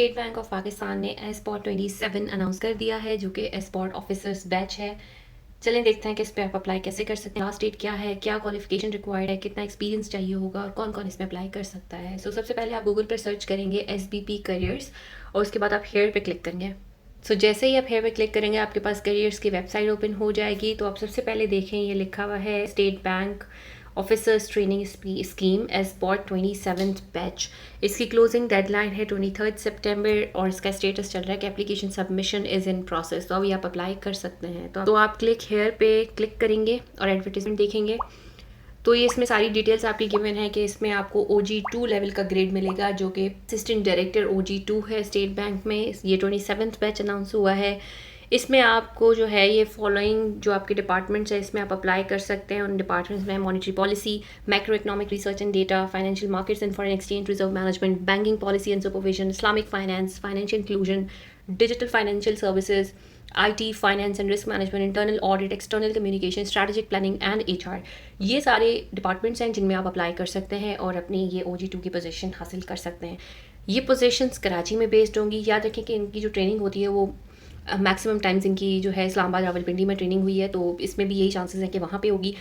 State bank of Pakistan ने एसपॉट 27 announce कर दिया है, जो कि एसपॉट ऑफिसर्स बैच है। चलें देखते हैं कि इस पे आप अप्लाई कैसे कर सकते हैं, लास्ट डेट क्या है, क्या क्वालिफिकेशन रिक्वायर्ड है, कितना एक्सपीरियंस चाहिए होगा और कौन कौन इसमें अप्लाई कर सकता है। सबसे पहले आप गूगल पर सर्च करेंगे SBP करियर्स और उसके बाद आप हेयर पे क्लिक करेंगे। जैसे ही आप हेयर पे क्लिक करेंगे आपके पास करियर्स की वेबसाइट ओपन हो जाएगी। तो आप सबसे पहले देखें, ये लिखा हुआ है state bank officers training scheme एसपॉट 27th बैच। इसकी क्लोजिंग डेडलाइन है 23 सितंबर और इसका स्टेटस चल रहा है कि application submission is in process. तो अभी आप अप्लाई कर सकते हैं। तो आप क्लिक हेयर पे क्लिक करेंगे और एडवर्टीजमेंट देखेंगे। तो ये इसमें सारी डिटेल्स आपकी गिवन है कि इसमें आपको OG2 लेवल का ग्रेड मिलेगा, जो कि असिस्टेंट डायरेक्टर OG2 है स्टेट बैंक में। ये 27th बैच अनाउंस हुआ है। इसमें आपको जो है ये फॉलोइंग जो आपके डिपार्टमेंट्स है इसमें आप अप्लाई कर सकते हैं। उन डिपार्टमेंट्स में monetary policy, macro economic research and data, financial markets and foreign exchange reserve management, banking policy and supervision, Islamic finance, financial inclusion, digital financial services, IT, finance and risk management, internal audit, external communication, strategic planning and HR। ये सारे departments हैं जिनमें आप apply कर सकते हैं और अपनी ये OG2 की पोजीशन हासिल कर सकते हैं। ये पोजीशंस कराची में बेस्ड होंगी। याद रखें कि इनकी जो ट्रेनिंग होती है वो मैक्सिमम टाइम्स इनकी जो है इस्लामाबाद, रावलपिंडी में ट्रेनिंग हुई है, तो इसमें भी यही चांसेस हैं कि वहाँ पे होगी।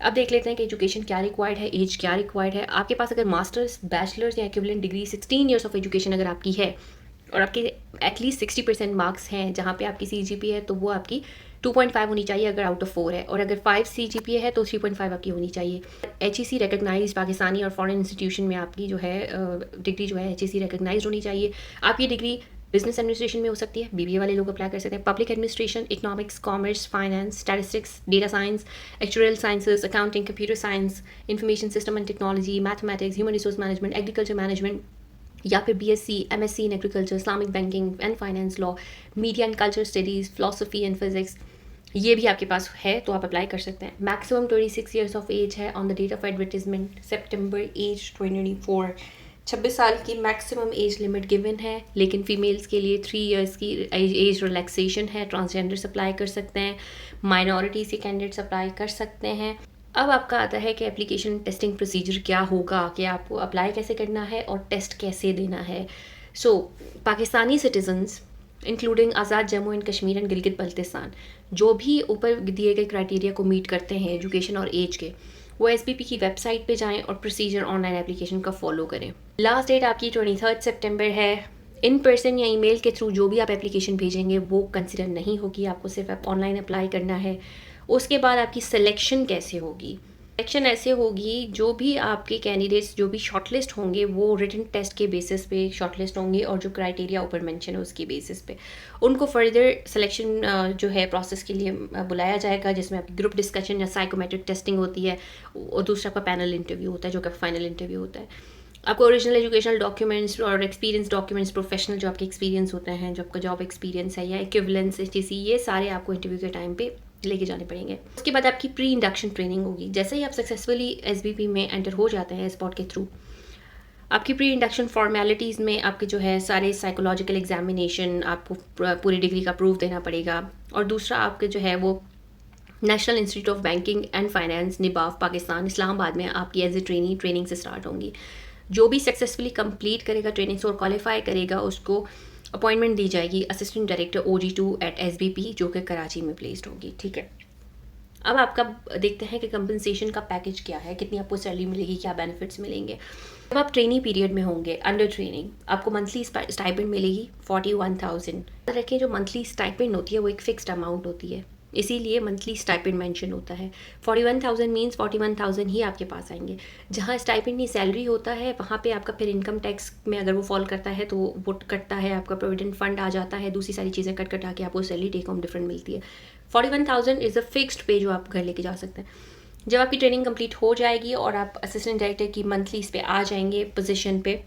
अब देख लेते हैं कि एजुकेशन क्या रिक्वायर्ड है, एज क्या रिक्वायर्ड है। आपके पास अगर मास्टर्स, बैचलर्स या equivalent degree 16 years of education अगर आपकी है और आपके एटलीस्ट 60% मार्क्स हैं जहाँ पे आपकी CGPA है, तो वो आपकी 2.5 होनी चाहिए अगर आउट ऑफ 4 है, और अगर 5 CGPA है तो 3.5 आपकी होनी चाहिए। HEC रिकगनाइज पाकिस्तानी और फॉरेन इंस्टीट्यूशन में आपकी जो है डिग्री जो है HEC रिकगनाइज होनी चाहिए। आपकी डिग्री बिजनेस एडमिनिस्ट्रेशन में हो सकती है, BBA वाले लोग अप्लाई कर सकते हैं। Public administration, economics, commerce, finance, statistics, data science, actual sciences, accounting, computer science, information system and technology, mathematics, human resource management, agriculture management, या फिर BSc, MSc in agriculture, Islamic banking and finance, law, media and culture studies, philosophy and physics, ये भी आपके पास है तो आप apply कर सकते हैं। मैक्सिमम 26 ईयर्स ऑफ एज है on the date of advertisement, सितंबर एज 2024। 26 साल की मैक्सिमम एज लिमिट गिवन है, लेकिन फीमेल्स के लिए 3 इयर्स की एज रिलैक्सेशन है। ट्रांसजेंडर्स अप्लाई कर सकते हैं, माइनॉरिटीज़ के कैंडिडेट्स अप्लाई कर सकते हैं। अब आपका आता है कि एप्लीकेशन टेस्टिंग प्रोसीजर क्या होगा, कि आपको अप्लाई कैसे करना है और टेस्ट कैसे देना है। Pakistani citizens including Azad Jammu and Kashmir and Gilgit Baltistan, जो भी ऊपर दिए गए क्राइटेरिया को मीट करते हैं एजुकेशन और एज के, वो SBP की वेबसाइट पे जाएं और प्रोसीजर ऑनलाइन एप्लीकेशन का फॉलो करें। लास्ट डेट आपकी 23 सितंबर है। इन पर्सन या ईमेल के थ्रू जो भी आप एप्लीकेशन भेजेंगे वो कंसिडर नहीं होगी, आपको सिर्फ ऑनलाइन अप्लाई करना है। उसके बाद आपकी सिलेक्शन कैसे होगी? सिलेक्शन ऐसे होगी, जो भी आपके कैंडिडेट्स जो भी शॉर्टलिस्ट होंगे वो रिटन टेस्ट के बेसिस पे शॉर्टलिस्ट होंगे और जो क्राइटेरिया ऊपर मेंशन है उसके बेसिस पे उनको फर्दर सिलेक्शन जो है प्रोसेस के लिए बुलाया जाएगा, जिसमें आपकी ग्रुप डिस्कशन या साइकोमेट्रिक टेस्टिंग होती है और दूसरा आपका पैनल इंटरव्यू होता है जो कि फाइनल इंटरव्यू होता है। आपको ओरिजिनल एजुकेशनल डॉक्यूमेंट्स और एक्सपीरियंस डॉक्यूमेंट्स, प्रोफेशनल जो आपके एक्सपीरियंस होते हैं, जो आपका जॉब एक्सपीरियंस है या इक्विवेलेंस HTC, ये सारे आपको इंटरव्यू के टाइम पे लेके जाने पड़ेंगे। उसके बाद आपकी प्री इंडक्शन ट्रेनिंग होगी। जैसे ही आप सक्सेसफुली SBP में एंटर हो जाते हैं स्पॉट के थ्रू, आपकी प्री इंडक्शन फॉर्मेलिटीज़ में आपके जो है सारे साइकोलॉजिकल एग्जामिनेशन, आपको पूरी डिग्री का प्रूफ देना पड़ेगा, और दूसरा आपके जो है वो national institute of banking and finance NIBAF Pakistan Islamabad में आपकी एज ए ट्रेनिंग से स्टार्ट होंगी। जो भी सक्सेसफुली कंप्लीट करेगा ट्रेनिंग्स और क्वालिफाई करेगा उसको अपॉइंटमेंट दी जाएगी assistant director OG2 eight SBP, जो कि कराची में प्लेस्ड होगी। ठीक है, अब आपका देखते हैं कि कंपनसेशन का पैकेज क्या है, कितनी आपको सैलरी मिलेगी, क्या बेनिफिट्स मिलेंगे। जब आप ट्रेनिंग पीरियड में होंगे, अंडर ट्रेनिंग, आपको मंथली स्टाइपेंड मिलेगी 41,000। रखें, जो मंथली स्टाइपेंड होती है वो एक फिक्स्ड अमाउंट होती है, इसीलिए मंथली स्टाइपेंड मेंशन होता है। 41,000 मीन्स 41,000 ही आपके पास आएंगे। जहाँ स्टाइपेंड नहीं सैलरी होता है वहाँ पे आपका फिर इनकम टैक्स में अगर वो फॉल करता है तो वो कटता है, आपका प्रोविडेंट फंड आ जाता है, दूसरी सारी चीज़ें कट कटा के आपको सैलरी टेक होम डिफरेंट मिलती है। 41,000 इज़ अ फिक्स्ड पे जो आप घर लेके जा सकते हैं। जब आपकी ट्रेनिंग कंप्लीट हो जाएगी और आप असिस्टेंट डायरेक्टर की मंथली इस पे आ जाएंगे पोजीशन पे,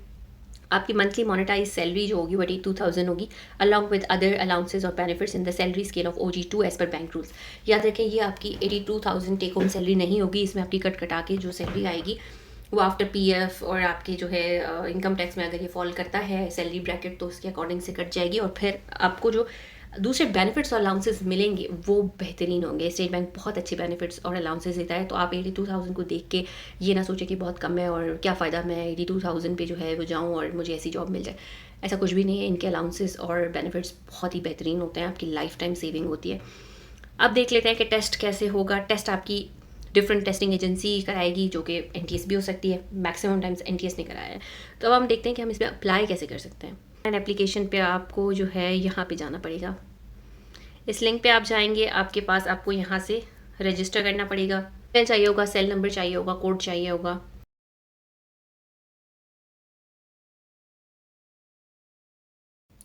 आपकी मंथली मोनेटाइज सैलरी जो होगी वो 82,000 होगी, अलॉन्ग विद अदर अलाउंसेज और benefits in the salary scale of OG2 as per bank rules. याद रखें, ये आपकी 82,000 टेक होम सैलरी नहीं होगी, इसमें आपकी कट कटा के जो सैलरी आएगी वो आफ्टर PF और आपके जो है इनकम टैक्स में अगर ये फॉल करता है सैलरी ब्रैकेट तो उसके अकॉर्डिंग से कट जाएगी, और फिर आपको जो दूसरे बेनिफिट्स और अलाउंसेस मिलेंगे वो बेहतरीन होंगे। स्टेट बैंक बहुत अच्छे बेनिफिट्स और अलाउंसेस देता है, तो आप 82,000 को देख के ये ना सोचें कि बहुत कम है और क्या फ़ायदा मैं 82,000 पे जो है वो जाऊँ और मुझे ऐसी जॉब मिल जाए। ऐसा कुछ भी नहीं है, इनके अलाउंसेस और बेनिफिट्स बहुत ही बेहतरीन होते हैं, आपकी लाइफ टाइम सेविंग होती है। अब देख लेते हैं कि टेस्ट कैसे होगा। टेस्ट आपकी डिफरेंट टेस्टिंग एजेंसी कराएगी, जो कि एनटीएस भी हो सकती है, मैक्सिमम टाइम्स एनटीएस नहीं कराया है। तो अब हम देखते हैं कि हम इसमें अप्लाई कैसे कर सकते हैं। एंड एप्लीकेशन पे आपको जो है यहाँ पे जाना पड़ेगा। इस लिंक पे आप जाएंगे, आपके पास आपको यहाँ से रजिस्टर करना पड़ेगा। सेल चाहिए होगा, सेल नंबर चाहिए होगा, कोड चाहिए होगा।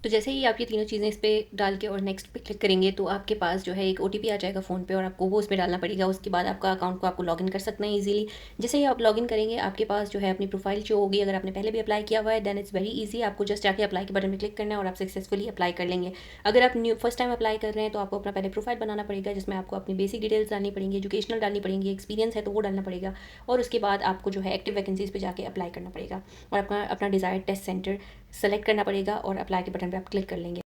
तो जैसे ही आप ये तीनों चीज़ें इस पे डाल के और नेक्स्ट पे क्लिक करेंगे, तो आपके पास जो है एक ओटीपी आ जाएगा फ़ोन पे, और आपको वो उसमें डालना पड़ेगा। उसके बाद आपका अकाउंट को आपको लॉगिन कर सकते हैं इजीली। जैसे ही आप लॉगिन करेंगे, आपके पास जो है अपनी प्रोफाइल जो होगी। अगर आपने पहले भी अप्लाई किया हुआ है देन इट्स वेरी ईजी, आपको जस्ट जाके अप्लाई के बटन में क्लिक करना है और आप सक्सेसफुली अप्लाई कर लेंगे। अगर आप न्यू फर्स्ट टाइम अप्लाई कर रहे हैं, तो आपको अपना पहले प्रोफाइल बनाना पड़ेगा, जिसमें आपको अपनी बेसिक डिटेल्स डालनी पड़ेंगी, एजुकेशनल डालनी पड़ेंगी, एक्सपीरियंस है तो वो डालना पड़ेगा। और उसके बाद आपको जो है एक्टिव वैकेंसीज पे जाके अप्लाई करना पड़ेगा, और अपना डिज़ायर्ड टेस्ट सेंटर सेलेक्ट करना पड़ेगा और अप्लाई के बटन पर आप क्लिक कर लेंगे।